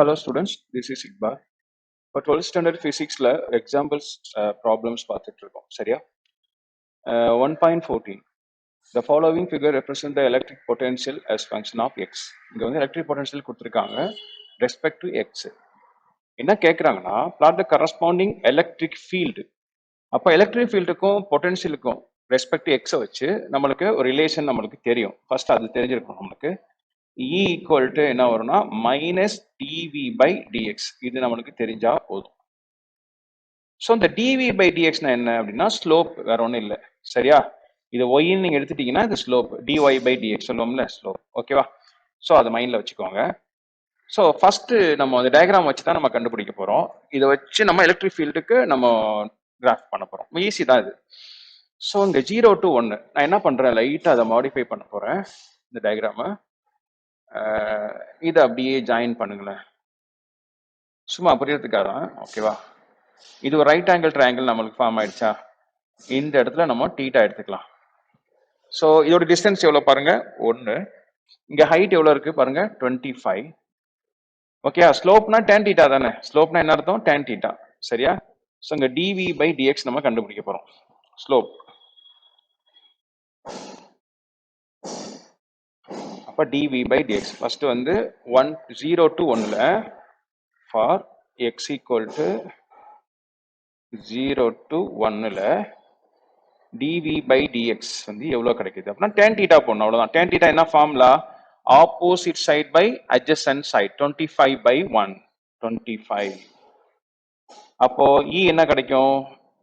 Hello students, this is Iqbal. இப்போ 12th standard physicsல examples problems பார்த்துட்டு இருக்கோம் சரியா 1.14 the following figure represent the electric potential as function of x இங்க வந்து electric potential கொடுத்திருக்காங்க respect to x என்ன கேக்குறாங்கன்னா plot the corresponding electric field அப்ப electric fieldக்கும் potentialக்கும் respect to x வச்சு நம்மளுக்கு ஒரு relation நம்மளுக்கு தெரியும் first அது தெரிஞ்சிருக்கும் நமக்கு E equal to என்ன வரும்னா minus dv by dx இது நம்மளுக்கு தெரிஞ்சா போதும் ஸோ இந்த dv by dx என்ன அப்படின்னா ஸ்லோப் வேற ஒன்றும் இல்லை சரியா இது ஒய்ன்னு நீங்க எடுத்துட்டீங்கன்னா இது ஸ்லோப் dy by dx சொல்லுவோம்ல ஸ்லோப் ஓகேவா ஸோ அதை மைண்ட்ல வச்சுக்கோங்க ஸோ ஃபர்ஸ்ட் நம்ம அந்த டயக்ராம் வச்சு தான் நம்ம கண்டுபிடிக்க போறோம் இதை வச்சு நம்ம எலக்ட்ரிக் ஃபீல்டுக்கு நம்ம கிராஃப் பண்ண போறோம் ஈஸி தான் இது ஸோ இங்க 0 to 1 நான் என்ன பண்றேன் லைட்டா அதை மாடிஃபை பண்ண போறேன் இந்த டயக்ராமை இதை அப்படியே ஜாயின் பண்ணுங்களேன் சும்மா புரியறதுக்காக தான் ஓகேவா இது ஒரு ரைட் ஆங்கிள் ட்ரையாங்கிள் நம்மளுக்கு ஃபார்ம் ஆயிடுச்சா இந்த இடத்துல நம்ம டீட்டா எடுத்துக்கலாம் ஸோ இதோட டிஸ்டன்ஸ் எவ்வளோ பாருங்க 1 இங்க ஹைட் எவ்வளோ இருக்கு பாருங்க 25 ஓகே ஸ்லோப்னா tan தீட்டா தானே ஸ்லோப்னா என்ன அர்த்தம் tan தீட்டா சரியா ஸோ இங்க dv by dx நம்ம கண்டுபிடிக்க போறோம் ஸ்லோப் அப்ப dv by dx ஃபர்ஸ்ட் வந்து 0 to 1ல for x equal to 0 to 1ல dv by dx வந்து எவ்வளவு கிடைக்குது அப்படின்னா tan theta போடணும் அவ்வளவுதான் tan theta என்ன formula opposite side by adjacent side 25 by 1 25 அப்போ e என்ன கிடைக்கும்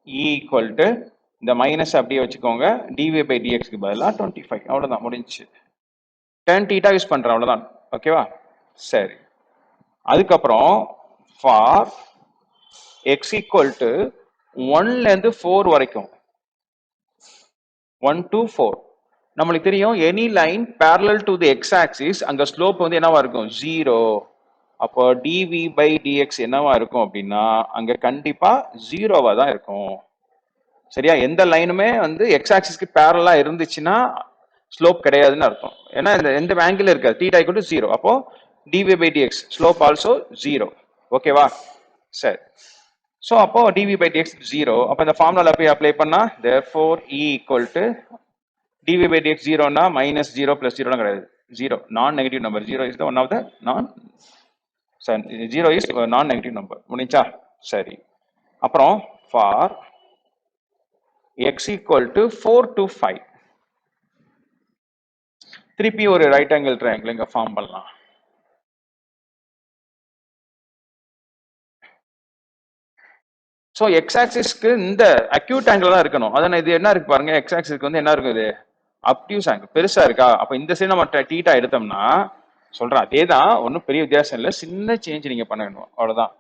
e equal to இந்த மைனஸ் அப்படியே வச்சுக்கோங்க dv by dx க்கு பதிலா 25 அவ்வளவுதான் முடிஞ்சுச்சு tan theta யூஸ் பண்றேன் அவ்வளவுதான் ஓகேவா சரி அதுக்கப்புறம் for x equal to 1ல இருந்து 4 வரைக்கும் 1 to 4 நம்மளுக்கு தெரியும் any line parallel to the x axis அங்க ஸ்லோப் வந்து என்னவா இருக்கும் 0 அப்போ dv by dx என்னவா இருக்கும் அப்படின்னா அங்க கண்டிப்பா 0வா தான் இருக்கும் சரியா எந்த லைனுமே வந்து x axisக்கு parallel இருந்துச்சுன்னா ஸ்லோப் கிடையாதுன்னு அர்த்தம் ஏன்னா இந்த எந்த ஆங்கிள் இருக்காது θ equal to 0 அப்போ dv by dx slope also 0 ஓகேவா சரி ஸோ அப்போ dv by dx 0 அப்போ இந்த ஃபார்முலால போய் அப்ளை பண்ணா therefore e equal to dv by dx 0னா minus 0 plus 0 கிடையாது 0 நான் negative number 0 is the one of the non 0 is நான் நெகட்டிவ் நம்பர் முடிஞ்சா சரி அப்புறம் for x equal to 4 to 5 திருப்பி ஒரு ரைட் ஆங்கிள் ட்ரையாங்கிள் இங்க ஃபார்ம் பண்ணலாம் ஸோ எக்ஸ் ஆக்சிஸ்க்கு இந்த அக்யூட் ஆங்கிள் தான் இருக்கணும் அதான் இது என்ன இருக்கு பாருங்க எக்ஸ் ஆக்சிஸ்க்கு வந்து என்ன இருக்குது அப்டியூஸ் ஆங்கிள் பெருசா இருக்கா அப்ப இந்த சைடு நம்ம டீட்டா எடுத்தோம்னா சொல்றேன் அதே தான் ஒன்றும் பெரிய வித்தியாசம் இல்லை சின்ன சேஞ்ச் நீங்க பண்ணணும் அவ்வளவுதான்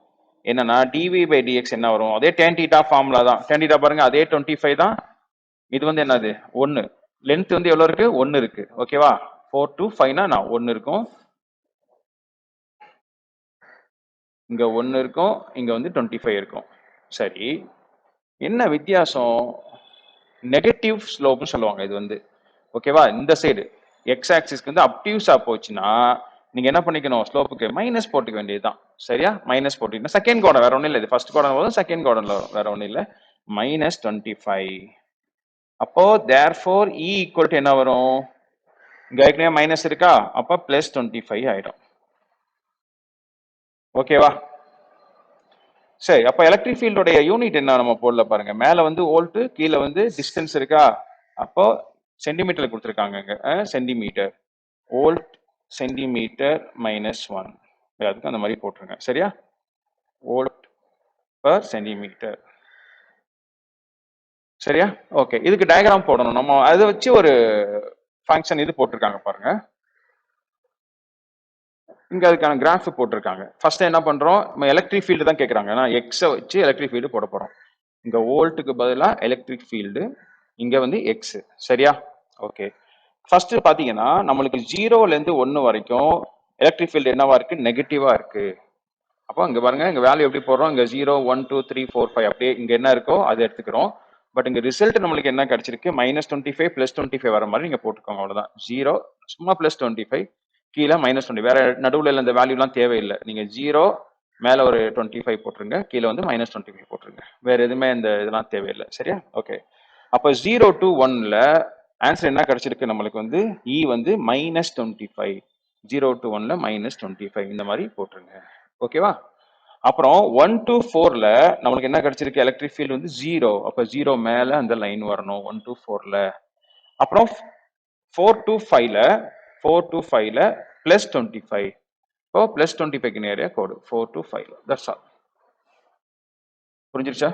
என்னன்னா டிவி பை டிஎக்ஸ் என்ன வரும் அதே டேன் டீட்டா ஃபார்முலா தான் டேன் டீட்டா பாருங்க அதே 25 தான் இது வந்து என்னது 1 லென்த் வந்து எவ்வளவு இருக்கு 1 இருக்கு ஓகேவா 4 to 5னா நான் 1 இருக்கும் இங்க 1 இருக்கும் இங்க வந்து 25 இருக்கும் சரி என்ன வித்தியாசம் நெகட்டிவ் ஸ்லோப்னு சொல்லுவாங்க இது வந்து ஓகேவா இந்த சைடு எக்ஸ் ஆக்சிஸ்க்கு வந்து அப்டியூஸா போச்சுன்னா நீங்க என்ன பண்ணிக்கணும் ஸ்லோப்புக்கு மைனஸ் போட்டுக்க வேண்டியதுதான் சரியா மைனஸ் போட்டுக்கணும் செகண்ட் கோடன் வேற ஒன்றும் இல்லை இது ஃபர்ஸ்ட் கோடன் போதும் செகண்ட் கோடன்ல வேற ஒன்றும் இல்லை மைனஸ் 25 அப்போ தேர்ஃபோர் இ ஈக்குவல் டு என்ன வரும் இங்க ஏற்கனவே மைனஸ் இருக்கா அப்ப பிளஸ் 25 ஆயிடும் ஓகேவா சரி அப்ப எலக்ட்ரிக் ஃபீல்டோடைய யூனிட் என்ன நம்ம போடல பாருங்க மேல வந்து வோல்ட் கீழே வந்து டிஸ்டன்ஸ் இருக்கா அப்போ சென்டிமீட்டர்ல கொடுத்துருக்காங்க சென்டிமீட்டர் வோல்ட் சென்டிமீட்டர் மைனஸ் 1 அதுக்கு அந்த மாதிரி போட்டுருங்க சரியா வோல்ட் பர் சென்டிமீட்டர் சரியா ஓகே இதுக்கு டயக்ராம் போடணும் நம்ம அதை வச்சு ஒரு ஃபங்க்ஷன் இது போட்டிருக்காங்க பாருங்க இங்க அதுக்கான கிராஃப் போட்டிருக்காங்க ஃபர்ஸ்ட் என்ன பண்றோம் நம்ம எலக்ட்ரிக் ஃபீல்டு தான் கேட்கறாங்க ஏன்னா எக்ஸை வச்சு எலக்ட்ரிக் ஃபீல்டு போட போறோம் இங்க வோல்ட்டுக்கு பதிலா எலக்ட்ரிக் ஃபீல்டு இங்க வந்து எக்ஸ் சரியா ஓகே ஃபர்ஸ்ட் பாத்தீங்கன்னா நம்மளுக்கு 0ல இருந்து 1 வரைக்கும் எலக்ட்ரிக் ஃபீல்டு என்னவா இருக்கு நெகட்டிவா இருக்கு அப்போ இங்க பாருங்க இங்க வேல்யூ எப்படி போடுறோம் இங்க 0 1 2 3 4 5 அப்படியே இங்க என்ன இருக்கோ அதை எடுத்துக்கிறோம் பட் இங்க ரிசல்ட் நம்மளுக்கு என்ன கிடைச்சிருக்கு -25 + 25 வர மாதிரி நீங்க போட்டுக்கோங்க அவ்வளவுதான் 0 சும்மா +25 கீழே -20 வேற நடுவில் இந்த வேல்யூலாம் தேவையில்லை. நீங்க 0 மேல ஒரு 25 போட்டுருங்க, கீழே வந்து -25 போட்டுருங்க. வேற எதுவுமே இந்த இதெல்லாம் தேவையில்லை. சரியா? ஓகே. அப்போ 0 to 1ல ஆன்சர் என்ன கிடைச்சிருக்கு நம்மளுக்கு வந்து E வந்து -25. 0 to 1ல -25 இந்த மாதிரி போட்டுருங்க. ஓகேவா? அப்புறம் 1 to 4ல நம்மளுக்கு என்ன கிடைச்சிருக்கு? எலக்ட்ரிக் ஃபீல்டு வந்து 0. அப்ப 0 மேல அந்த லைன் வரணும் 1 to 4ல. அப்புறம் 4 to 5ல +25. இப்போ +25க்கு நேரே கோடு 4 to 5. That's all. புரிஞ்சிருச்சா?